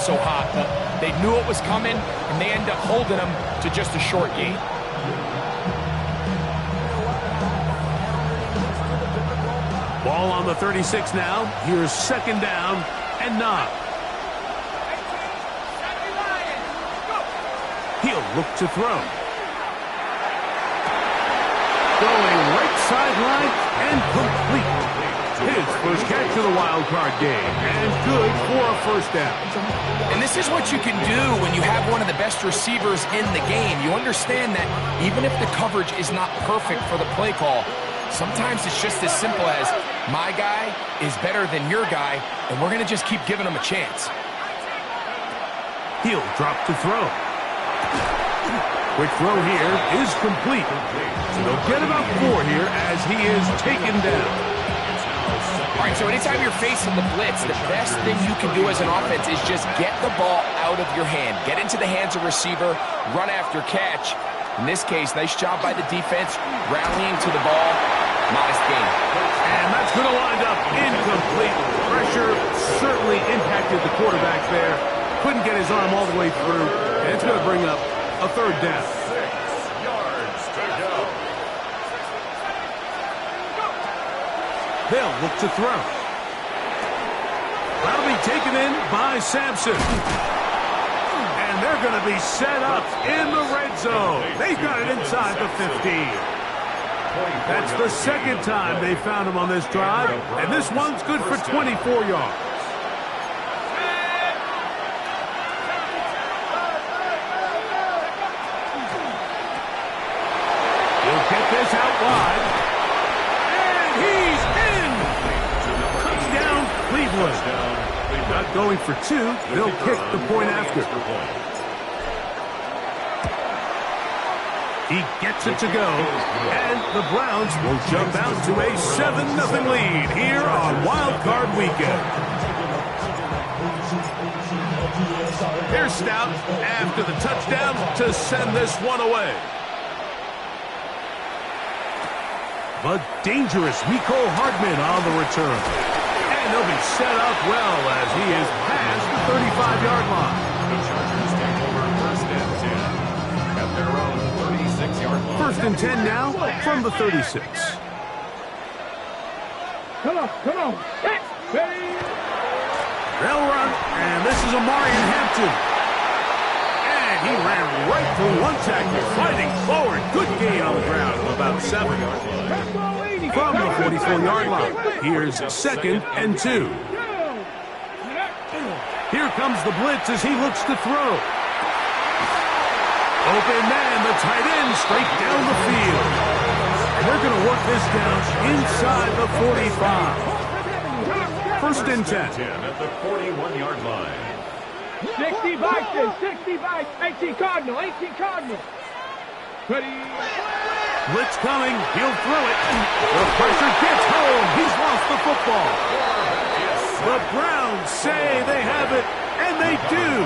so hot, but they knew it was coming, and they end up holding them to just a short gain. Ball on the 36 now. Here's second down and 9. He'll look to throw. Going right sideline and complete. His first catch of the wild card game, and good for a first down. And this is what you can do when you have one of the best receivers in the game. You understand that even if the coverage is not perfect for the play call, sometimes it's just as simple as my guy is better than your guy, and we're going to just keep giving him a chance. He'll drop to throw. Quick throw here is complete. So they'll get about 4 here as he is taken down. All right, so anytime you're facing the blitz, the best thing you can do as an offense is just get the ball out of your hand. Get into the hands of receiver, run after catch. In this case, nice job by the defense, rallying to the ball. Modest gain. And that's going to wind up incomplete. Pressure certainly impacted the quarterback there. Couldn't get his arm all the way through, and it's going to bring up a third down. 6 yards to go. They'll look to throw. That'll be taken in by Sampson. And they're going to be set up in the red zone. They've got it inside the 15. That's the second time they found him on this drive, and this one's good for 24 yards. He'll get this out wide. And he's in! Touchdown, Cleveland. Not going for 2. They'll kick the point after. He gets it to go, and the Browns will jump out to a 7-0 lead here on Wild Card Weekend. Here's Stout after the touchdown to send this one away. The dangerous Mecole Hardman on the return. And they'll be set up well as he is past the 35-yard line. The Chargers take over first and 10 at their own 36-yard line. First and 10 now from the 36. Come on. Hit, ready. They'll run, and this is Amarian Hampton. And he ran right through one tackle, fighting forward. Good gain on the ground of about 7. From the 44-yard line, here's second and 2. Here comes the blitz as he looks to throw. Open man, the tight end, straight down the field. And they're going to work this down inside the 45. First and 10. At the 41-yard line. 65, 18 Cardinal. Ready. Blitz coming. He'll throw it. The pressure gets home. He's lost the football. The Browns say they have it, and they do.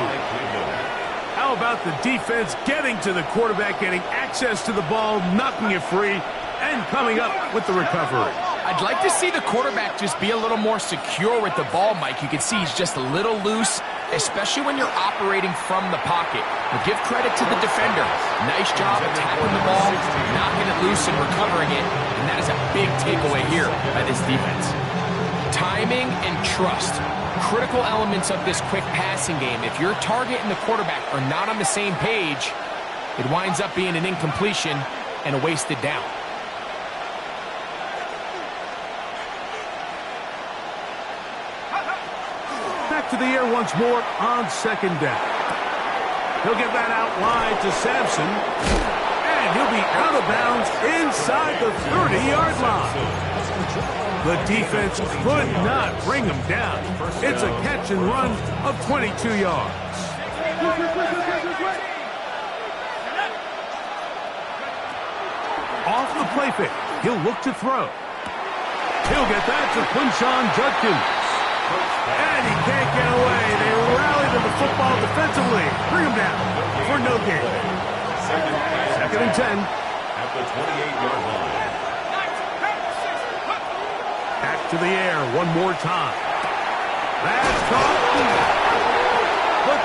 How about the defense getting to the quarterback, getting access to the ball, knocking it free, and coming up with the recovery? I'd like to see the quarterback just be a little more secure with the ball, Mike. You can see he's just a little loose, especially when you're operating from the pocket. But give credit to the defender. Nice job of tapping the ball, knocking it loose and recovering it. And that is a big takeaway here by this defense. Timing and trust. Critical elements of this quick passing game. If your target and the quarterback are not on the same page, it winds up being an incompletion and a wasted down. Back to the air once more on second down. He'll get that out wide to Sampson. And he'll be out of bounds inside the 30-yard line. The defense could not bring him down. It's a catch and run of 22 yards. Off the play fake. He'll look to throw. He'll get that to Quinshon Judkins. And he can't get away. They rally to the football defensively. Bring him down for no gain. Second and 10. At the 28-yard line. Back to the air one more time. That's caught. The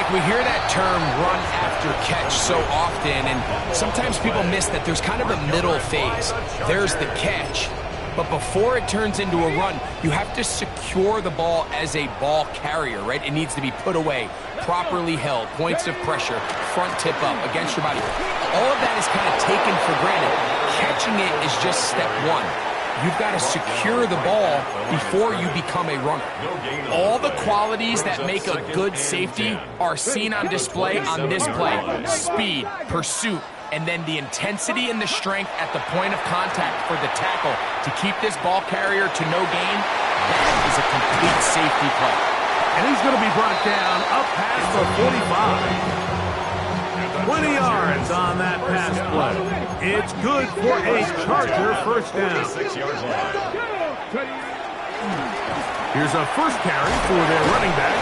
Mike, we hear that term run after catch so often, and sometimes people miss that there's kind of a middle phase. There's the catch, but before it turns into a run, you have to secure the ball as a ball carrier, right? It needs to be put away, properly held, points of pressure, front tip up against your body. All of that is kind of taken for granted. Catching it is just step one. You've got to secure the ball before you become a runner. All the qualities that make a good safety are seen on display on this play. Speed, pursuit, and then the intensity and the strength at the point of contact for the tackle to keep this ball carrier to no gain. That is a complete safety play. And he's going to be brought down up past the 45. 20 yards on that pass play. It's good for a Charger first down. 6-yard line. Here's a first carry for their running back.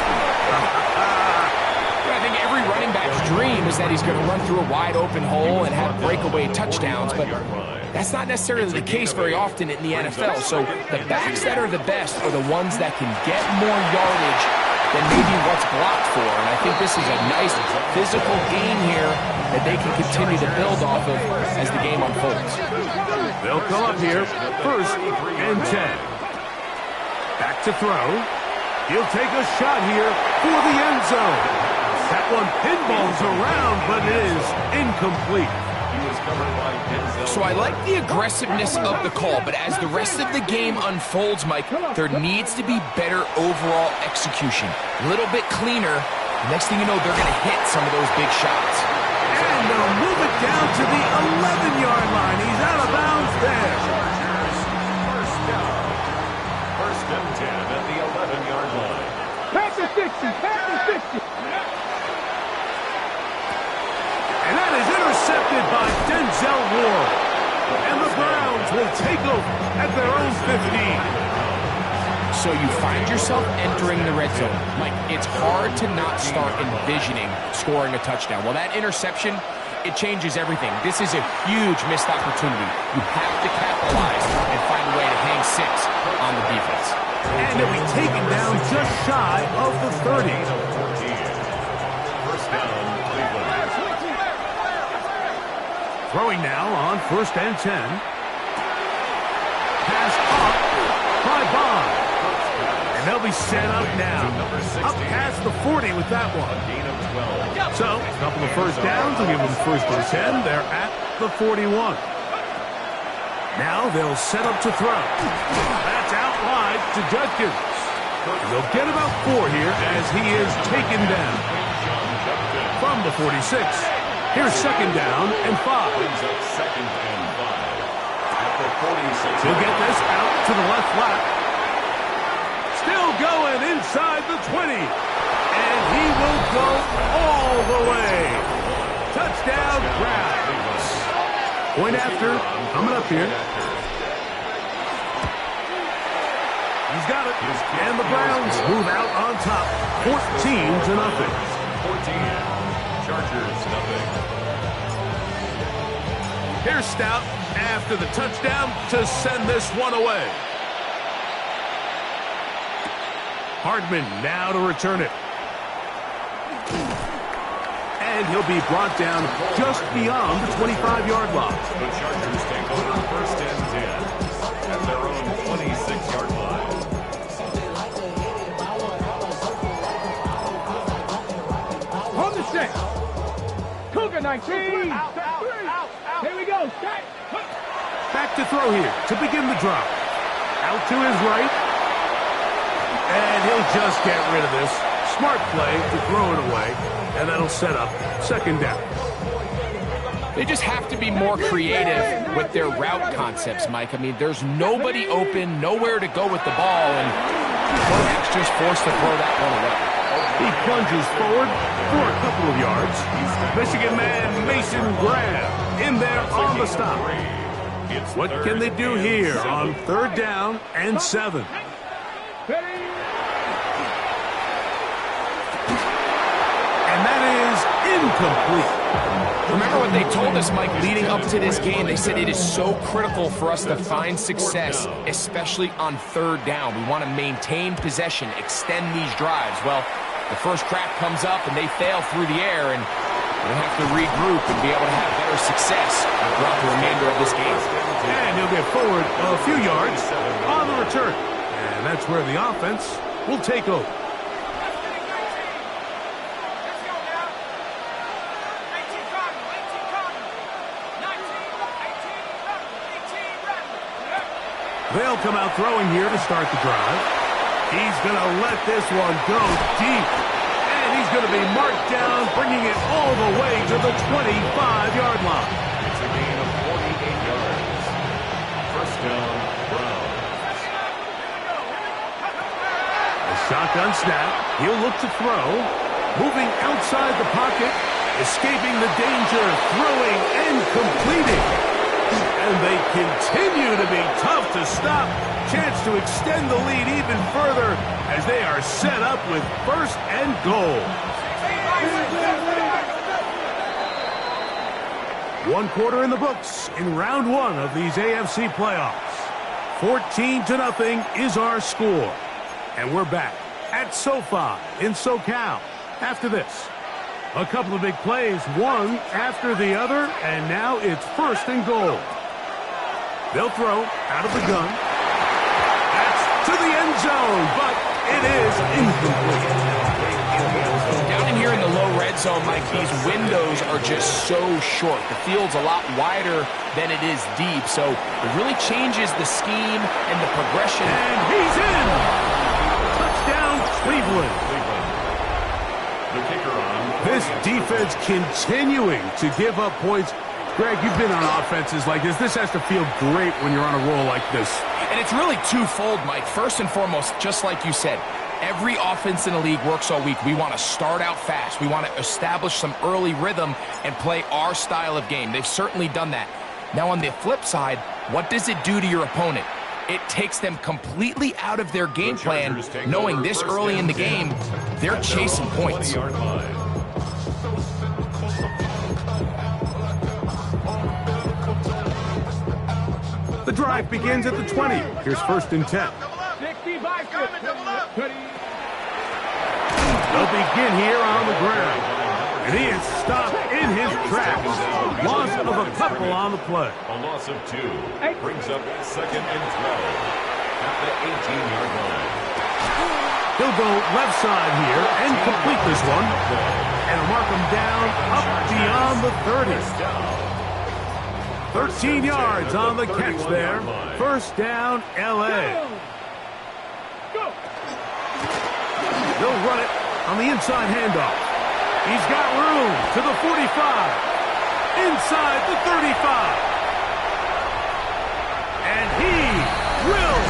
I think every running back's dream is that he's going to run through a wide open hole and have breakaway touchdowns, but that's not necessarily the case very often in the NFL. So the backs that are the best are the ones that can get more yardage than maybe what's blocked for. And I think this is a nice physical gain here that they can continue to build off of as the game unfolds. They'll come up here, 1st and 10. Back to throw. He'll take a shot here for the end zone. That one pinballs around, but it is incomplete. So I like the aggressiveness of the call, but as the rest of the game unfolds, Mike, there needs to be better overall execution. A little bit cleaner. Next thing you know, they're going to hit some of those big shots. And they'll move it down to the 11-yard line. He's out of bounds there. First down. 1st and 10 at the 11-yard line. Pass the 60. Pass the 60. And that is intercepted by Denzel Ward. And the Browns will take over at their own 15. So you find yourself entering the red zone. Mike, it's hard to not start envisioning scoring a touchdown. Well, that interception, it changes everything. This is a huge missed opportunity. You have to capitalize and find a way to hang 6 on the defense. And they'll be taken down just shy of the 30. First down, Cleveland. Throwing now on 1st and 10. Pass up by Bond. And they'll be set up now. Up past the 40 with that one. Gain of 12. So, a couple of first downs will give them 1st and 10. They're at the 41. Now they'll set up to throw. That's out wide to Judkins. They'll get about 4 here as he is taken down. From the 46. Here's 2nd down and 5. Brings up 2nd and 5. At the 46. He'll get this out to the left flat. Still going inside the 20. And he will go all the way. Touchdown, Browns. Point after, coming up here. He's got it. And the Browns move out on top, 14-0. 14. Chargers, nothing. Here's Stout after the touchdown to send this one away. Hardman now to return it. And he'll be brought down just beyond the 25-yard line. The Chargers take over 1st and 10 at their own 26-yard line. On the set. Cougar 19. Here we go. Set. Back to throw here to begin the drop. Out to his right. And he'll just get rid of this. Smart play to throw it away. And that'll set up 2nd down. They just have to be more creative with their route concepts, Mike. I mean, there's nobody open, nowhere to go with the ball, and the quarterback's just forced to throw that one away. He plunges forward for a couple of yards. Michigan man Mason Graham in there on the stop. What can they do here on 3rd down and 7? And that is incomplete. Remember what they told us, Mike, leading up to this game? They said it is so critical for us to find success, especially on 3rd down. We want to maintain possession, extend these drives. Well, The first crack comes up, and they fail through the air, and they'll have to regroup and be able to have better success throughout the remainder of this game. And he'll get forward a few yards on the return. And that's where the offense will take over. They'll come out throwing here to start the drive. He's going to let this one go deep. And he's going to be marked down, bringing it all the way to the 25-yard line. It's a gain of 48 yards. First down, Browns. A shotgun snap. He'll look to throw. Moving outside the pocket. Escaping the danger. Throwing and completing. And they continue to be tough to stop. Chance to extend the lead even further as they are set up with first and goal. 1 quarter in the books in round 1 of these AFC playoffs. 14-0 is our score. And we're back at SoFi in SoCal after this. A couple of big plays, one after the other, and now it's first and goal. They'll throw out of the gun. That's to the end zone, but it is incomplete. Down in here in the low red zone, Mike, these windows are just so short. The field's a lot wider than it is deep, so it really changes the scheme and the progression. And he's in! Touchdown, Cleveland. The kicker on. This defense continuing to give up points. Greg, you've been on offenses like this. This has to feel great when you're on a roll like this. And it's really twofold, Mike. First and foremost, just like you said, every offense in the league works all week. We want to start out fast. We want to establish some early rhythm and play our style of game. They've certainly done that. Now, on the flip side, what does it do to your opponent? It takes them completely out of their game plan, knowing this early in the game, they're chasing points. The drive begins at the 20. Here's first and 10. 60 by 50. They'll begin here on the ground. And he is stopped in his tracks. Loss of a couple on the play. A loss of 2 brings up second and 12 at the 18-yard line. He'll go left side here and complete this one. And mark him down up beyond the 30. 13 yards on the catch there. First down, L.A. They'll run it on the inside handoff. He's got room to the 45. Inside the 35. And he will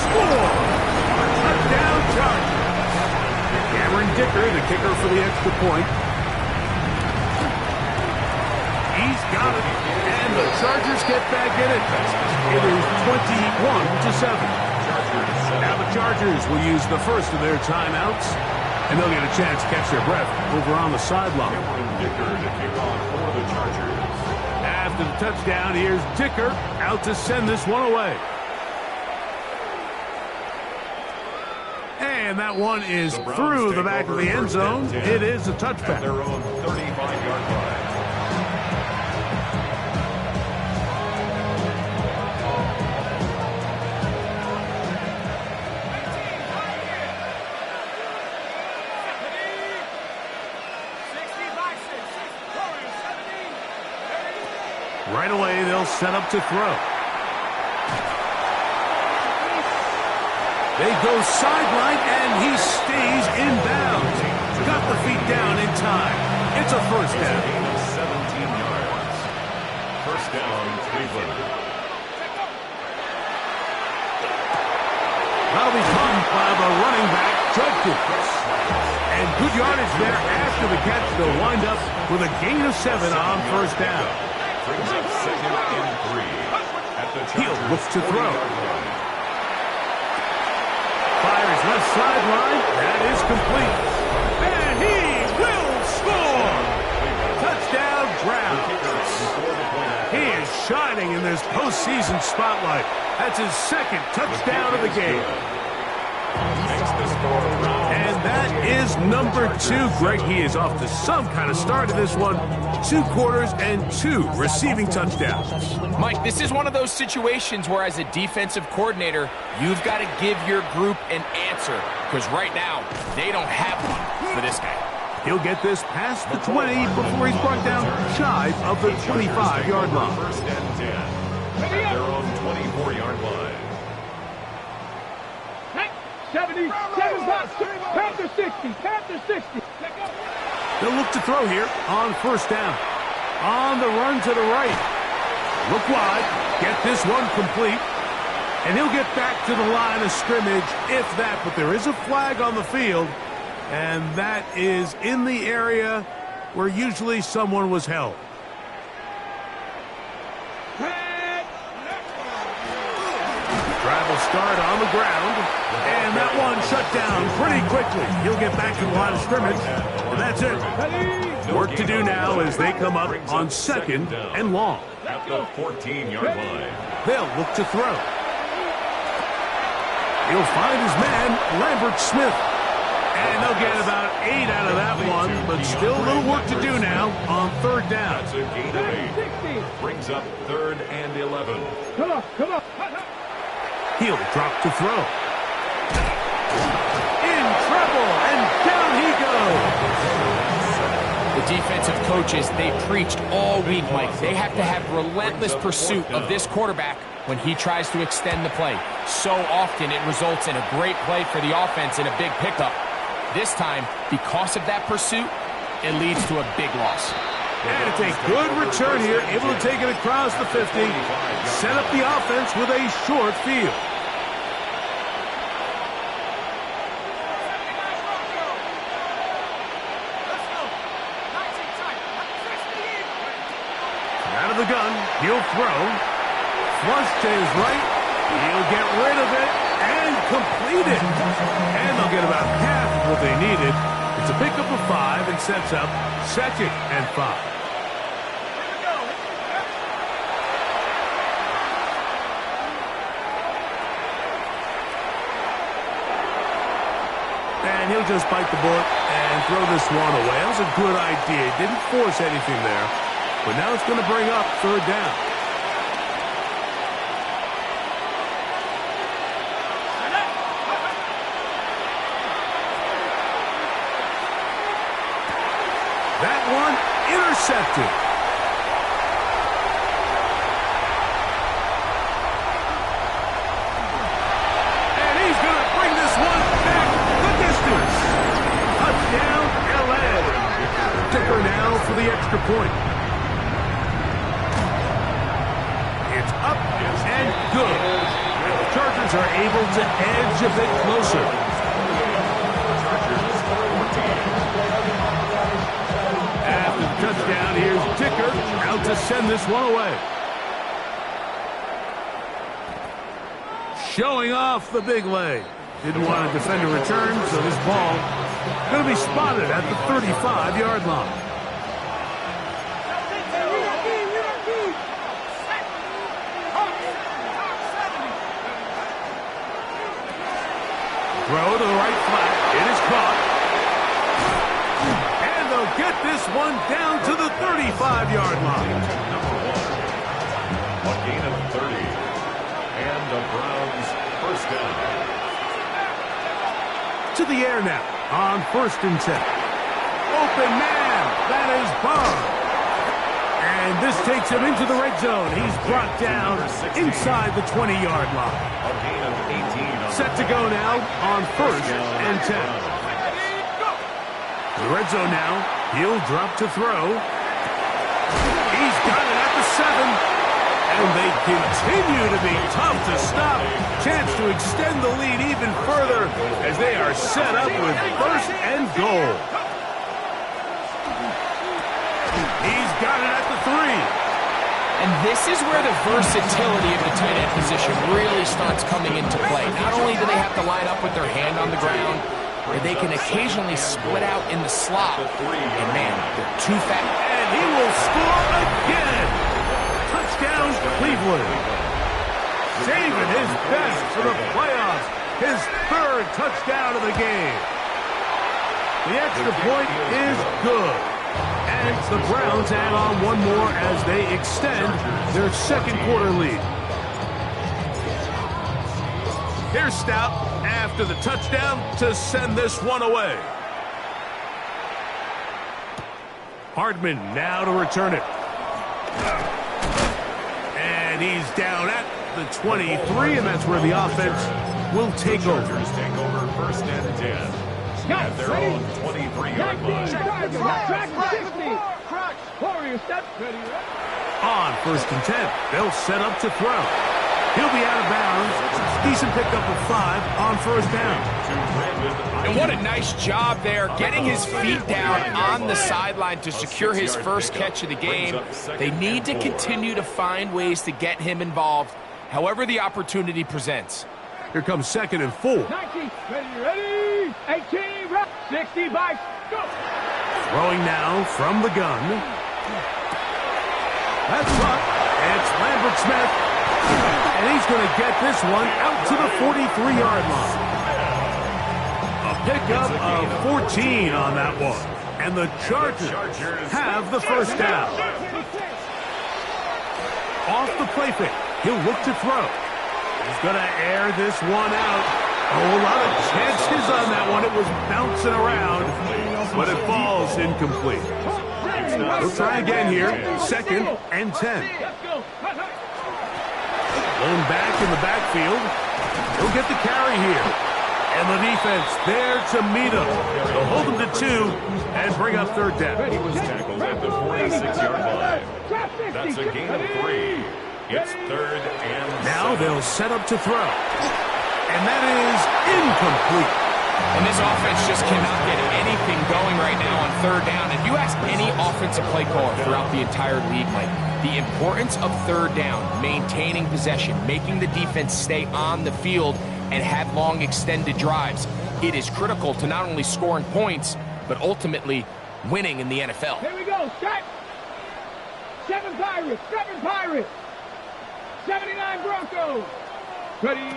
score. Touchdown Chargers. Cameron Dicker, the kicker for the extra point. He's got it. And the Chargers get back in it. It is 21-7. Now the Chargers will use the first of their timeouts, and they'll get a chance to catch their breath over on the sideline. Dicker to kick off for the Chargers. After the touchdown, here's Dicker out to send this one away. And that one is through the back of the end zone. It is a touchback. At their own 35-yard line. Right away, they'll set up to throw. They go sideline, and he stays in bounds. Got the feet down in time. It's a first down. 17 yards. First down, Cleveland. That'll be caught by the running back, Judkins. And good yardage there after the catch. They'll wind up with a gain of 7 on first down. Brings up second and 3 at the He'll Chargers' look to throw. 40-yard line. Fires left sideline. That is complete. And he will score. Touchdown, Browns. He is shining in this postseason spotlight. That's his second touchdown of the game. Makes the score. And That is number 2. Greg, he is off to some kind of start in this one. 2 quarters and 2 receiving touchdowns. Mike, this is one of those situations where as a defensive coordinator, you've got to give your group an answer. Because right now, they don't have one for this guy. He'll get this past the 20 before he's brought down shy of the 25-yard line. First and 10 at their own 24-yard line. 70, 75, Panther 60, Panther 60. They'll look to throw here on first down. On the run to the right. Look wide. Get this one complete. And he'll get back to the line of scrimmage, if that. But there is a flag on the field. And that is in the area where usually someone was held. Drive will start on the ground. And that one shut down pretty quickly. He'll get back to the line of scrimmage. And that's it. Work to do now as they come up on second and long. At the 14-yard line. They'll look to throw. He'll find his man, Lambert Smith. And they'll get about 8 out of that one, but still a little work to do now on third down. That's a gain of 8. Brings up 3rd and 11. Come on, come on. He'll drop to throw. In trouble, and down he goes. The defensive coaches, they preached all week, Mike. They have to have relentless pursuit of this quarterback when he tries to extend the play. So often it results in a great play for the offense and a big pickup. This time, because of that pursuit, it leads to a big loss. And it's a good return here, able to take it across the 50, set up the offense with a short field. Out of the gun, he'll throw. Flush to his right. He'll get rid of it and complete it. And they'll get about half of what they needed. It's a pickup of 5 and sets up 2nd and 5. And he'll just bite the bullet and throw this one away. That was a good idea. Didn't force anything there. But now it's going to bring up third down. That one intercepted. And he's going to bring this one back the distance. Touchdown, LA. Ticker now for the extra point. It's up and good. The Chargers are able to edge a bit closer. After the touchdown, here's Dicker out to send this one away. Showing off the big leg. Didn't want to defend a return, so this ball going to be spotted at the 35-yard line. Throw to the right flat. It is caught. And they'll get this one down to the 35-yard line. Number 1. A gain of 30. And the Browns first down. To the air now on 1st and 10. Open man. That is Bond. And this takes him into the red zone. He's brought down inside the 20-yard line. A gain of 18. Set to go now on 1st and 10. The red zone now. He'll drop to throw. He's got it at the 7. And they continue to be tough to stop. Chance to extend the lead even further as they are set up with 1st and goal. He's got it at the 3. And this is where the versatility of the tight end position really starts coming into play. Not only do they have to line up with their hand on the ground, but they can occasionally split out in the slot. And man, they're too fast. And he will score again. Touchdown, Cleveland. Saving his best for the playoffs. His 3rd touchdown of the game. The extra point is good. And the Browns add on one more as they extend their second quarter lead. Here's Stout after the touchdown to send this one away. Hardman now to return it. And he's down at the 23, and that's where the offense will take over. Take over first and 10 at their own 23-yard line. On first and 10, they'll set up to throw. He'll be out of bounds. Decent pickup of 5 on first down. And what a nice job there, getting his feet down on the sideline to secure his first catch of the game. They need to continue to find ways to get him involved, however the opportunity presents. Here comes second and 4. 19, ready, 18, 60, by, go. Throwing now from the gun. That's up. It's Lambert Smith. And he's going to get this one out to the 43-yard line. A pickup of 14 on that one. And the Chargers have the first down. Off the play fake. He'll look to throw. He's going to air this one out. Oh, a lot of chances on that one. It was bouncing around, but it falls incomplete. We'll try again here. Second and 10. Blown back in the backfield. He'll get the carry here. And the defense there to meet him. They'll hold him to 2 and bring up third down. He was tackled at the 46-yard line. That's a gain of 3. It's third and now 7. they'll set up to throw. And that is incomplete. And this offense just cannot get anything going right now on third down. And you ask any offensive play caller throughout the entire league, Mike, the importance of third down, maintaining possession, making the defense stay on the field and have long extended drives. It is critical to not only scoring points, but ultimately winning in the NFL. Here we go, set. 7 Pirates, 79 Broncos. Ready.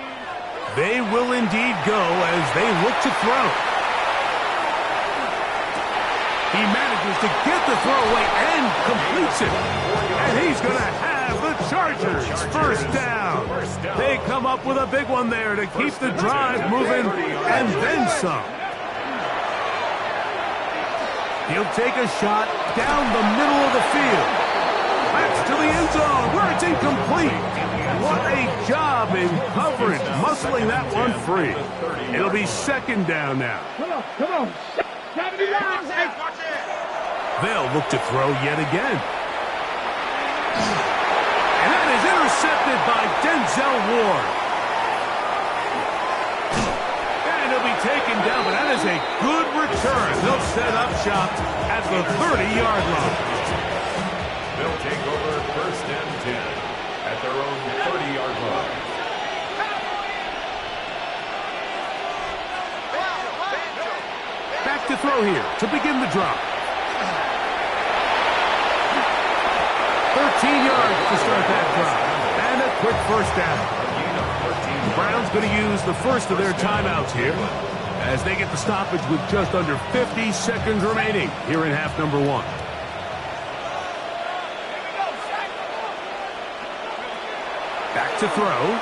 They will indeed go as they look to throw. He manages to get the throw away and completes it. And he's going to have the Chargers first down. They come up with a big one there to keep the drive moving and then some. He'll take a shot down the middle of the field. That's to the end zone where it's incomplete. What a job in coverage, muscling that one free. It'll be second down now. Come on. 79. They'll look to throw yet again. And that is intercepted by Denzel Ward. And he'll be taken down, but that is a good return. They'll set up shop at the 30-yard line. They'll take over first and 10 at their own 30-yard line. Back to throw here to begin the drive. 13 yards to start that drive. And a quick first down. The Browns going to use the first of their timeouts here as they get the stoppage with just under 50 seconds remaining here in half number 1. Back to throw.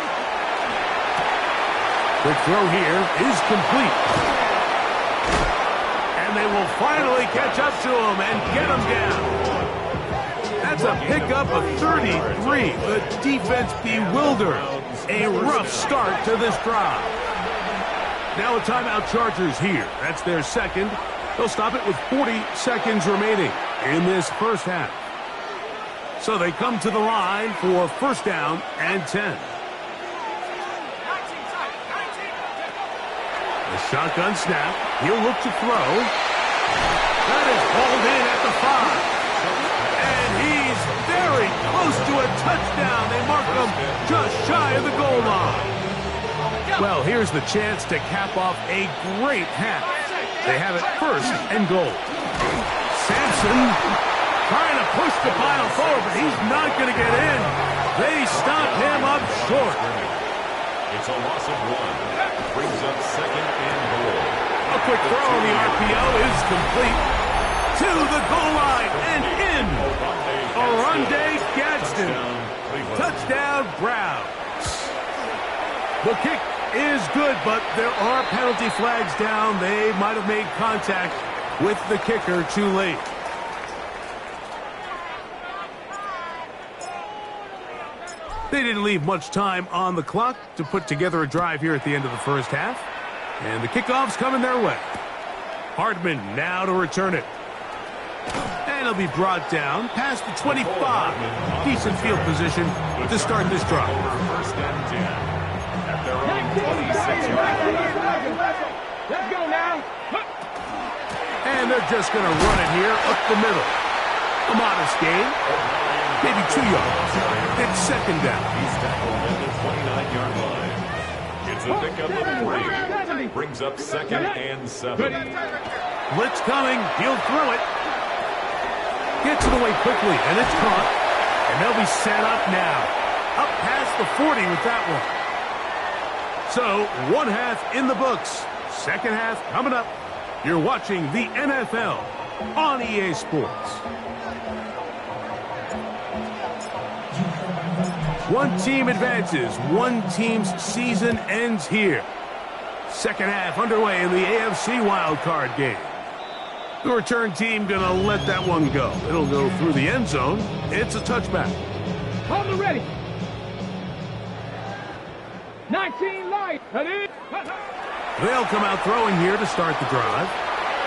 Quick throw here is complete. And they will finally catch up to him and get him down. That's a pickup of 33. The defense bewildered. A rough start to this drive. Now a timeout Chargers here. That's their second. They'll stop it with 40 seconds remaining in this first half. So they come to the line for first down and 10. The shotgun snap. He'll look to throw. That is hauled in at the 5. And he's very close to a touchdown. They mark him just shy of the goal line. Well, here's the chance to cap off a great half. They have it first and goal. Sampson trying to push the pile forward, but he's not going to get in. They stop him up short. It's a loss of 1. Brings up second and goal. A quick throw on the RPO is complete to the goal line and in. Oronde Gadsden. Touchdown, Browns. The kick is good, but there are penalty flags down. They might have made contact with the kicker too late. They didn't leave much time on the clock to put together a drive here at the end of the first half. And the kickoff's coming their way. Hardman now to return it. And it'll be brought down past the 25. Decent field position to start this drive. First and 10 at their own 26-yard line. Let's go now. And they're just going to run it here up the middle. A modest gain. Maybe 2 yards. It's second down. He's tackled at the 29-yard line. It's a pickup of 3. Brings up second and 7. Blitz coming. He'll throw it. Gets it away quickly, and it's caught. And they'll be set up now. Up past the 40 with that one. So, one half in the books. Second half coming up. You're watching the NFL on EA Sports. One team advances. One team's season ends here. Second half underway in the AFC wildcard game. The return team going to let that one go. It'll go through the end zone. It's a touchback. Hold it ready. 19 light. Ready? They'll come out throwing here to start the drive.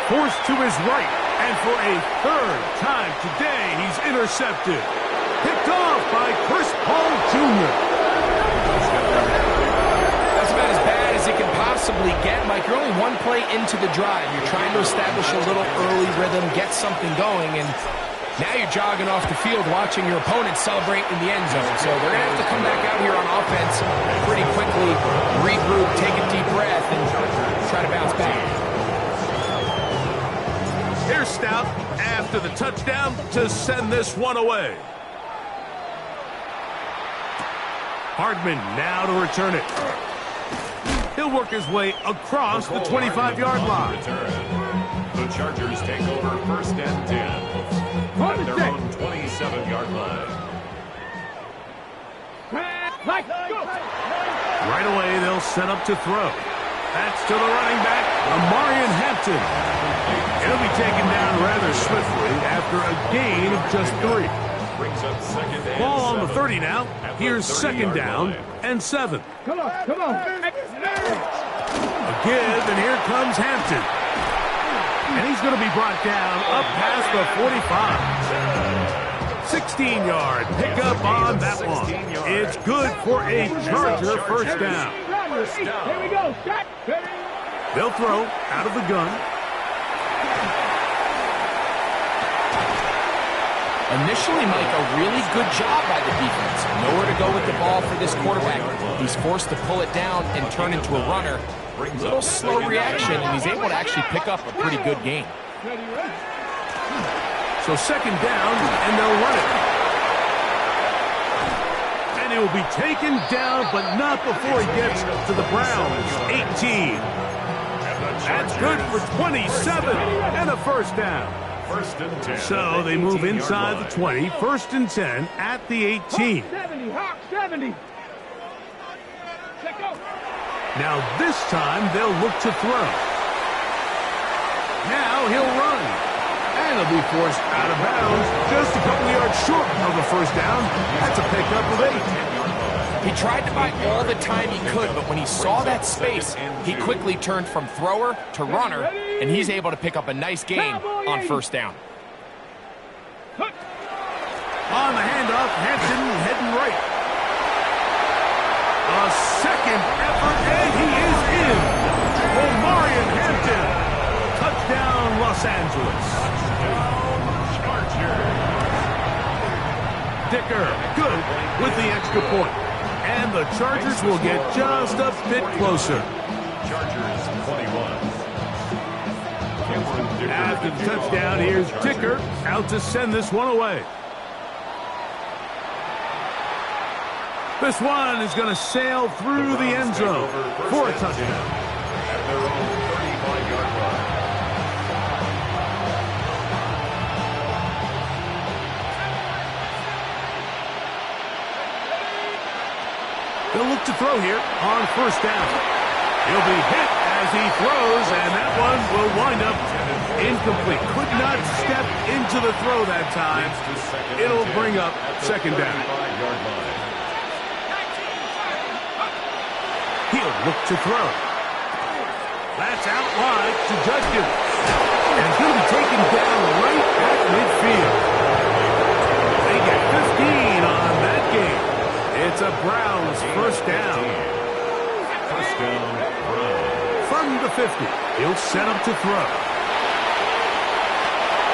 Forced to his right. And for a third time today, he's intercepted. Picked off by Chris Paul Jr. That's about as bad as it can possibly get, Mike. You're only one play into the drive. You're trying to establish a little early rhythm, get something going, and now you're jogging off the field watching your opponent celebrate in the end zone. So they're going to have to come back out here on offense pretty quickly, regroup, take a deep breath, and try to bounce back. Here's Stout after the touchdown to send this one away. Hardman now to return it. He'll work his way across the 25-yard line. The Chargers take over first and 10 at their own 27-yard line. Right away, they'll set up to throw. That's to the running back, Amarian Hampton. He'll be taken down rather swiftly after a gain of just 3. Brings up second and Ball on the 7. 30 now. Here's second down and 7. Come on, come on. A give, and here comes Hampton. And he's going to be brought down up past the 45. 16-yard pickup on that one. It's good for a Charger first down. Here we go. Shot. They'll throw out of the gun. Initially, Mike, a really good job by the defense. Nowhere to go with the ball for this quarterback. He's forced to pull it down and turn into a runner. A little slow reaction, and he's able to actually pick up a pretty good game. So second down, and they'll run it. And he will be taken down, but not before he gets to the Browns. 18. That's good for 27 and a first down. First and 10. So they move inside the 20. First and 10 at the 18. Hawk 70. Hawk 70. Let's go. Now this time they'll look to throw. Now he'll run. And he'll be forced out of bounds just a couple yards short of the first down. That's a pickup of 8. He tried to buy all the time he could, but when he saw that space, he quickly turned from thrower to runner, and he's able to pick up a nice gain on first down. On the handoff, Hampton heading right. A second effort, and he is in. Omarion Hampton. Touchdown, Los Angeles. Dicker, good with the extra point. And the Chargers will get just a bit closer. Chargers 21. After the touchdown, here's Dicker out to send this one away. This one is going to sail through the end zone for a touchdown. At their own 35-yard line. They'll look to throw here on first down. He'll be hit as he throws, and that one will wind up incomplete. Could not step into the throw that time. It'll bring up second down. He'll look to throw. That's out wide to Judkins. And he'll be taken down right at midfield. They get 15 on that game. It's a Browns first down. First down, Browns. From the 50, he'll set up to throw.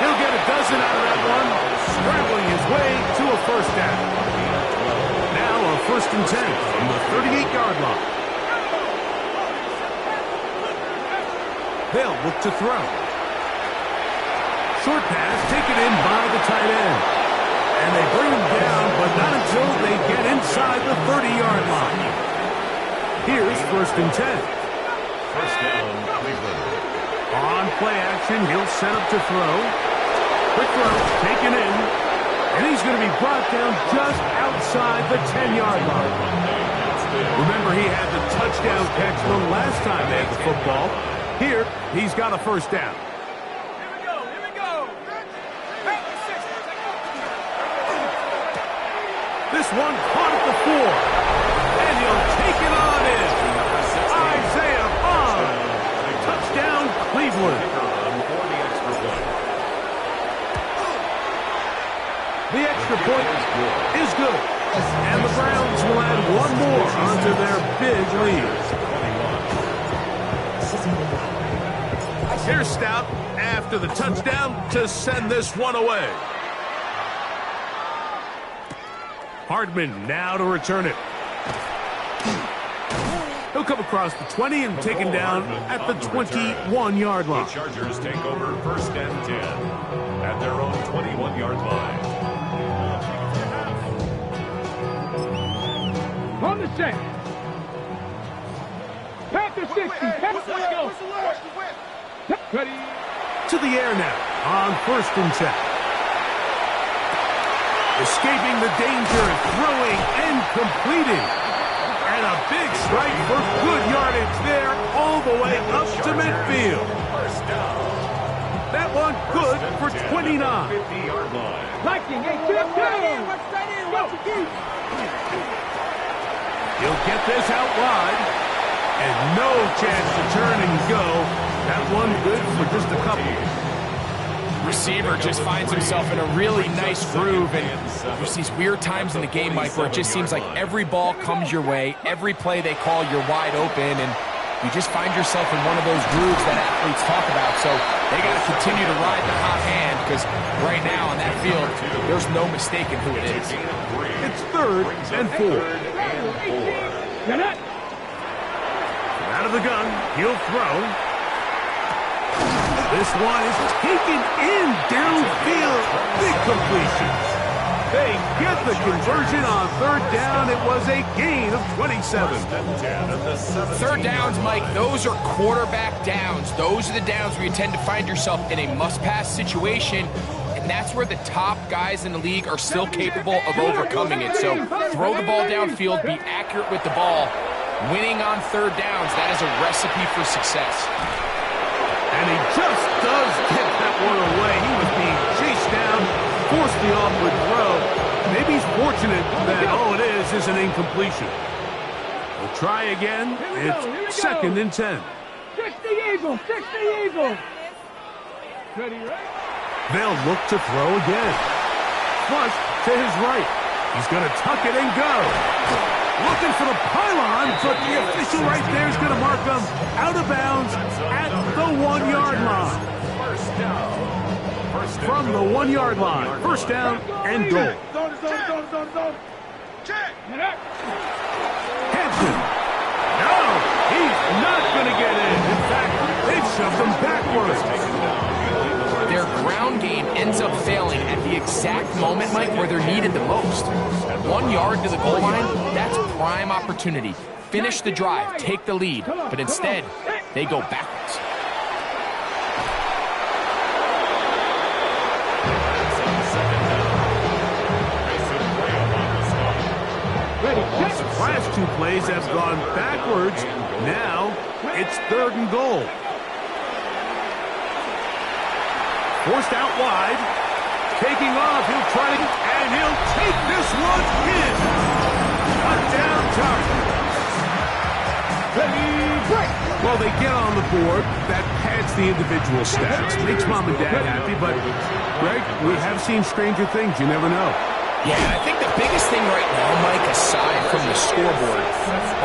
He'll get a dozen out of that one, scrambling his way to a first down. Now a 1st and 10 from the 38-yard line. They'll look to throw. Short pass taken in by the tight end. And they bring him down, but not until they get inside the 30-yard line. Here's 1st and 10. First down, Cleveland. On play action, he'll set up to throw. Quick throw, taken in. And he's going to be brought down just outside the 10-yard line. Remember, he had the touchdown catch the last time they had the football. Here, he's got a first down. This one caught at the 4. And he'll take it on in. Isaiah Bond. Touchdown, Cleveland. The extra point is good. And the Browns will add one more onto their big lead. Here's Stout after the touchdown to send this one away. Hardman now to return it. He'll come across the 20 and taken down at the 21-yard line. The Chargers take over 1st and 10 at their own 21-yard line. On the set. Panther 60. Let's go. Ready. To the air now on 1st and 10. Escaping the danger, throwing and completing. And a big strike for good yardage there all the way up to midfield. That one good for 29. 50-yard line. Liking a tip down. He'll get this out wide. And no chance to turn and go. That one good for just a couple. Receiver just finds himself in a really nice groove, and there's these weird times in the game, Mike, where it just seems like every ball comes your way, every play they call, you're wide open, and you just find yourself in one of those grooves that athletes talk about. So they got to continue to ride the hot hand, because right now on that field, there's no mistaking who it is. It's 3rd and 4. Out of the gun, he'll throw. This one is taken in downfield. Big completion. They get the conversion on 3rd down. It was a gain of 27. 3rd downs, Mike, those are quarterback downs. Those are the downs where you tend to find yourself in a must-pass situation, and that's where the top guys in the league are still capable of overcoming it. So throw the ball downfield, be accurate with the ball. Winning on 3rd downs, that is a recipe for success. And he just does get that one away. He was being chased down, forced the awkward throw. Maybe he's fortunate that all it is an incompletion. We'll try again. It's 2nd and 10. 60 Eagles, 60 Eagles. Ready, right? They'll look to throw again. Flush to his right. He's going to tuck it and go. Looking for the pylon, but the official right there is going to mark him out of bounds at the 1-yard line. From the 1-yard line, 1st down and goal. Hampton. No, he's not going to get in. In fact, they've shoved him backwards. Their ground game ends up failing at the exact moment, Mike, where they're needed the most. 1 yard to the goal line, that's prime opportunity. Finish the drive, take the lead, but instead, they go backwards. Ready, Last two plays have gone backwards. Now it's 3rd and goal. Forced out wide. Taking off. He'll try to, and he'll take this one in. Touchdown target. Well, they get on the board. That pads the individual stats. Makes mom and dad happy, but, Greg, we have seen stranger things. You never know. Yeah, I think the biggest thing right now, Mike, aside from the scoreboard,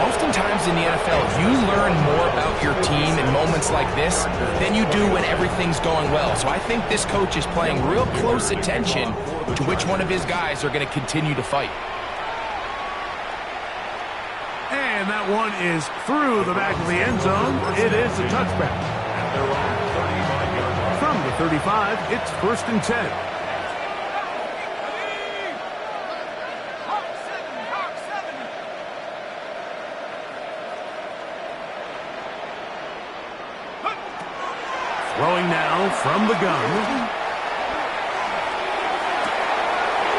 oftentimes in the NFL, you learn more about your team in moments like this than you do when everything's going well. So I think this coach is paying real close attention to which one of his guys are going to continue to fight. And that one is through the back of the end zone. It is a touchback. And they're on 35-yard line. From the 35, it's 1st and 10. Throwing now from the gun.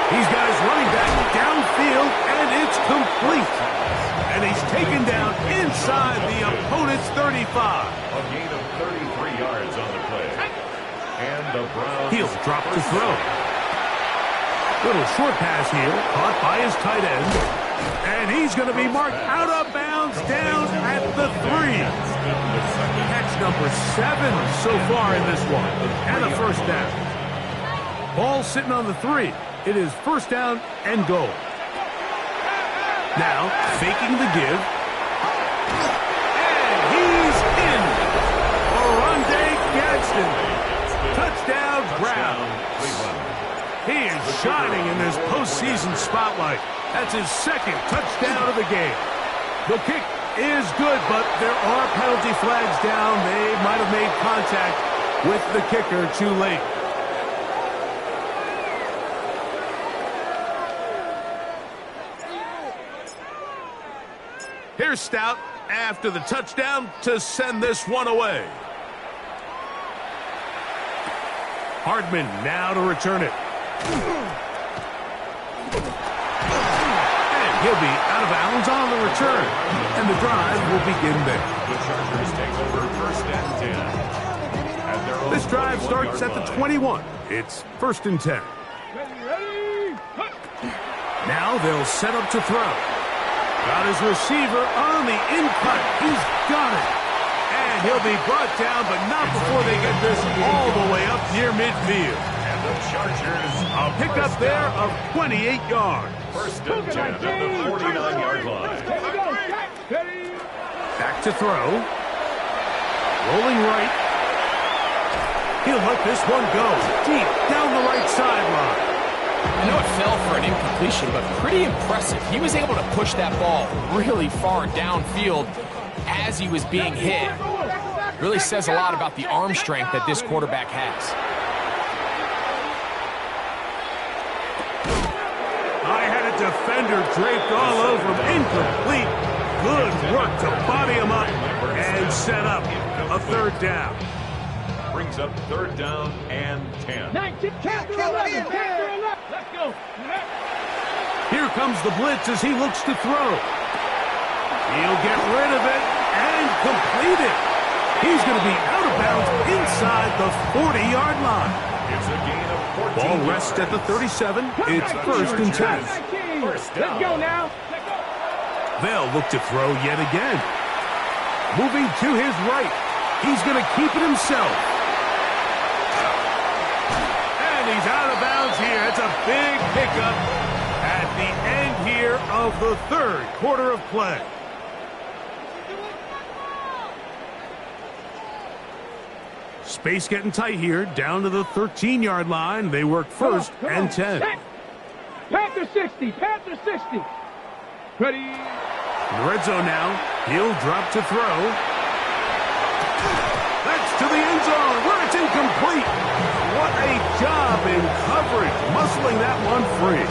He's got his running back downfield, and it's complete. And he's taken down inside the opponent's 35. A gain of 33 yards on the play. And the Browns... He'll drop to throw. Little short pass here, caught by his tight end. And he's going to be marked out of bounds down at the 3. Catch number 7 so far in this one. And a first down. Ball sitting on the 3. It is 1st down and goal. Now, faking the give. And he's in. Oronde Gadsden. Touchdown, Brown. He is shining in this postseason spotlight. That's his 2nd touchdown of the game. The kick is good, but there are penalty flags down. They might have made contact with the kicker too late. Here's Stout after the touchdown to send this one away. Hardman now to return it. And he'll be out of bounds on the return. And the drive will begin there. The Chargers take over 1st and 10. This drive starts at the 21. It's 1st and 10. Now they'll set up to throw. Got his receiver on the in-cut. He's got it. And he'll be brought down, but not before they get this all the way up near midfield. And the Chargers A pickup there of 28 yards. 1st and 10 at the 49-yard line. Back to throw. Rolling right. He'll let this one go deep down the right sideline. I know it fell for an incompletion, but pretty impressive. He was able to push that ball really far downfield as he was being hit. Really says a lot about the arm strength that this quarterback has. I had a defender draped all over him. Incomplete. Good work to body him up and set up a 3rd down. Brings up 3rd down and 10. 19, capture 11, capture 11. Let's go. Here comes the blitz as he looks to throw. He'll get rid of it and complete it. He's going to be out of bounds inside the 40-yard line. It's a gain of 14. Ball rests at the 37. It's 1st and 10. Let's go now. They'll look to throw yet again. Moving to his right. He's going to keep it himself. And he's out of bounds here. It's a big pickup at the end here of the 3rd quarter of play. Space getting tight here. Down to the 13-yard line. They work 1st and 10. Panther 60. Panther 60. Ready. In the red zone now. He'll drop to throw. That's to the end zone where it's incomplete. What a job in coverage, muscling that one free.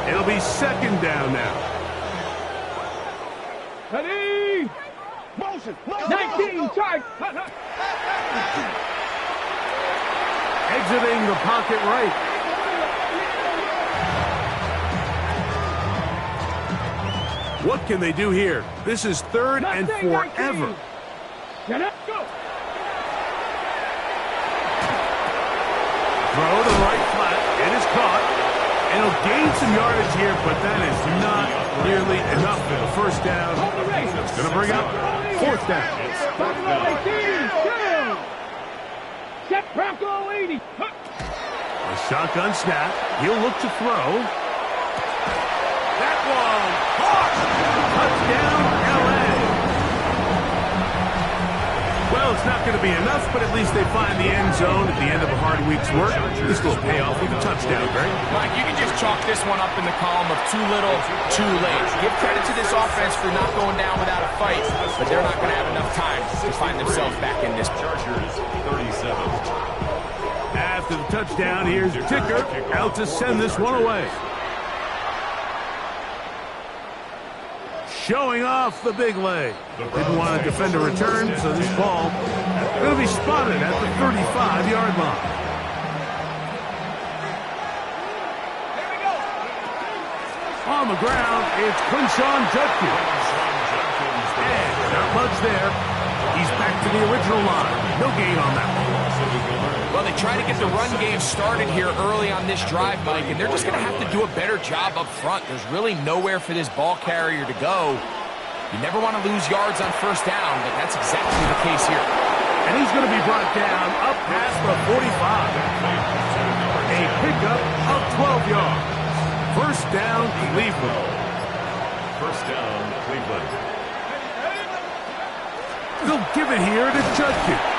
It'll be 2nd down now. Ready. Motion. 19. Charge. Exiting the pocket right. What can they do here? This is third and forever. Get up, go. Throw to the right flat. It is caught. And he'll gain some yardage here, but that is not nearly enough for the first down. It's going to bring up fourth down. Buffalo 18, go. Set Bronco 80. A shotgun snap. He'll look to throw. That one caught. Touchdown, L.A. Well, it's not going to be enough, but at least they find the end zone at the end of a hard week's work. This will pay off with a touchdown, Greg. Mike, you can just chalk this one up in the column of too little, too late. Give credit to this offense for not going down without a fight, but they're not going to have enough time to find themselves back in this. Chargers 37. After the touchdown, here's Ticker out to send this one away. Showing off the big leg. Didn't want to defend a return, so this ball going to be spotted at the 35-yard line. On the ground, it's Quinshon Judkins. And not much there. He's back to the original line. No gain on that one. Well, they try to get the run game started here early on this drive, Mike, and they're just going to have to do a better job up front. There's really nowhere for this ball carrier to go. You never want to lose yards on first down, but that's exactly the case here. And he's going to be brought down up past the 45. A pickup of 12 yards. First down, Cleveland. First down, Cleveland. They'll give it here to Judkins.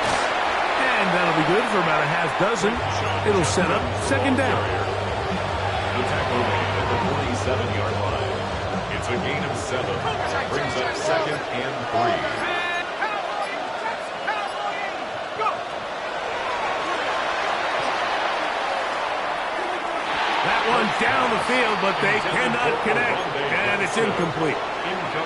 And that'll be good for about a half dozen. It'll set up second down. The tackle made at the 47-yard line. It's a gain of 7. Brings up second and 3. That one down the field, but they cannot connect. And it's incomplete.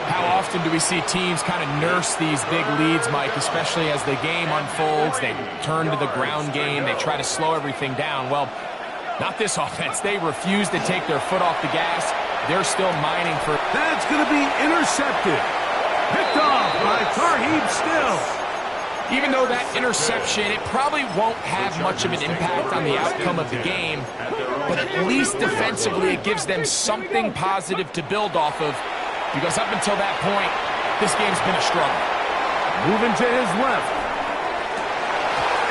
How often do we see teams kind of nurse these big leads, Mike, especially as the game unfolds? They turn to the ground game. They try to slow everything down. Well, not this offense. They refuse to take their foot off the gas. They're still mining for... That's going to be intercepted. Picked off by Tarheeb Still. Even though that interception, it probably won't have much of an impact on the outcome of the game, but at least defensively it gives them something positive to build off of, because up until that point, this game's been a struggle. Moving to his left.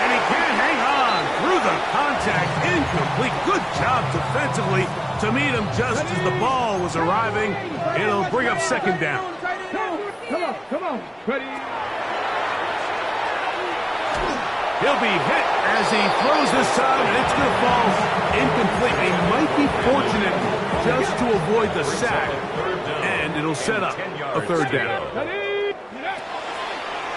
And he can't hang on through the contact. Incomplete. Good job defensively to meet him just as the ball was arriving. It'll bring up second down. Come on. Ready? He'll be hit as he throws this time, and it's going to fall incomplete. They might be fortunate just to avoid the sack, and it'll set up a third down.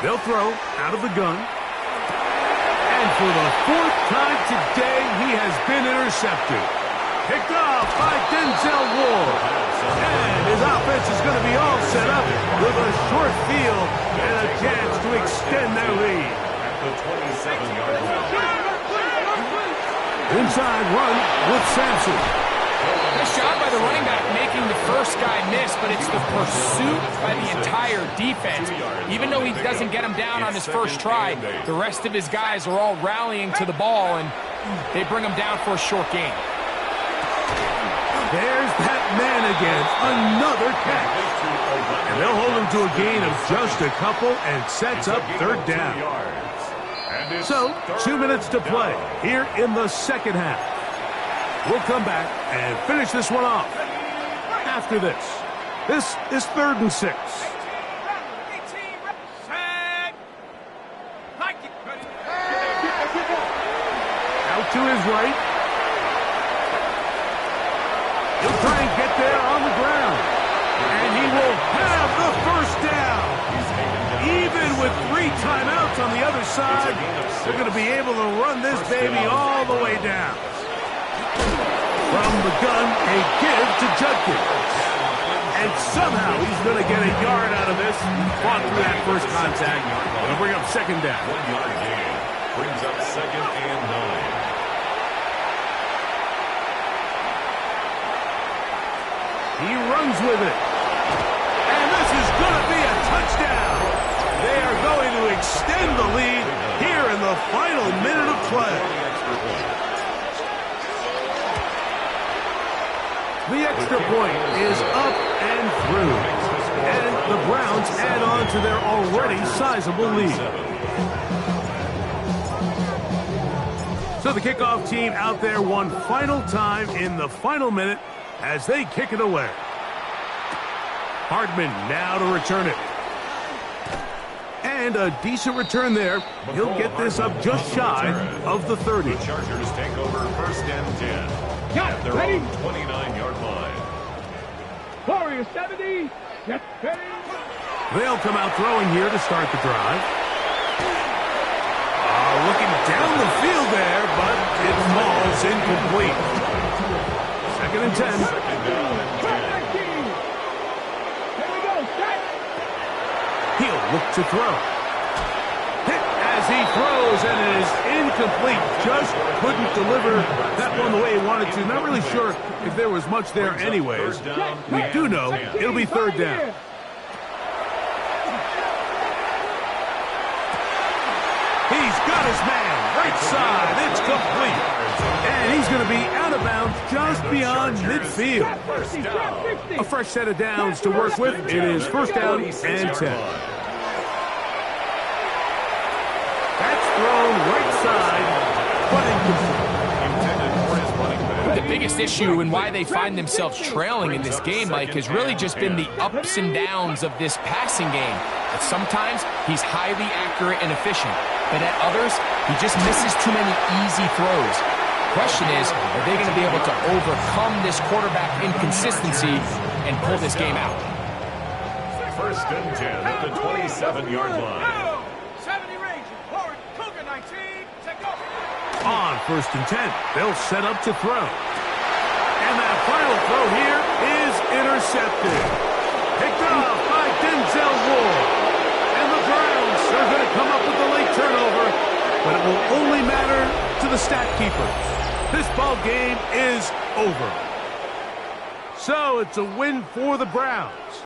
They'll throw out of the gun. And for the fourth time today, he has been intercepted. Picked off by Denzel Ward. And his offense is going to be all set up with a short field and a chance to extend their lead. The 27-yard line. Inside run with Sampson. Nice job by the running back making the first guy miss, but it's the pursuit by the entire defense. Even though he doesn't get him down on his first try, the rest of his guys are all rallying to the ball, and they bring him down for a short gain. There's that man again. Another catch. And they'll hold him to a gain of just a couple and sets up third down. So, 2 minutes to play here in the second half. We'll come back and finish this one off after this. This is 3rd and 6. Out to his right. He'll try and get there on the ground. And he will have the first down. Even with 3 timeouts on the other side, they're going to be able to run this baby all the way down. From the gun, a give to Judkins. And somehow he's going to get a yard out of this. Fought through that first contact. It'll bring up second down. 1 yard gain. Brings up second and 9. He runs with it. final minute of play. The extra point is up and through. And the Browns add on to their already sizable lead. So the kickoff team out there one final time in the final minute as they kick it away. Hardman now to return it. And a decent return there. He'll get this up just shy of the 30. The Chargers take over 1st and 10. Got At it. their Ready? own 29-yard line. Warriors 70. Get ready. They'll come out throwing here to start the drive. Looking down the field there, but it falls incomplete. 2nd and 10. Second down and 10. 19. Here we go. Set. He'll look to throw. Hit as he throws, and it is incomplete. Just couldn't deliver that one the way he wanted to. Not really sure if there was much there anyways. We do know it'll be 3rd down. He's got his man, right side, it's complete. And he's going to be out of bounds just beyond midfield. A fresh set of downs to work with. It is 1st down and 10. That's thrown right side, but incomplete. The biggest issue and why they find themselves trailing in this game, Mike, has really just been the ups and downs of this passing game. But sometimes he's highly accurate and efficient, but at others, he just misses too many easy throws. Question is, are they going to be able to overcome this quarterback inconsistency and pull this game out? 1st and 10 at the 27-yard line. 70 range. Forward. Cougar 19. Take off. On 1st and 10, they'll set up to throw. And that final throw here is intercepted. Picked off by Denzel Ward. And the Browns are going to come up with a late turnover, but it will only matter to the stat keeper. This ball game is over. So it's a win for the Browns.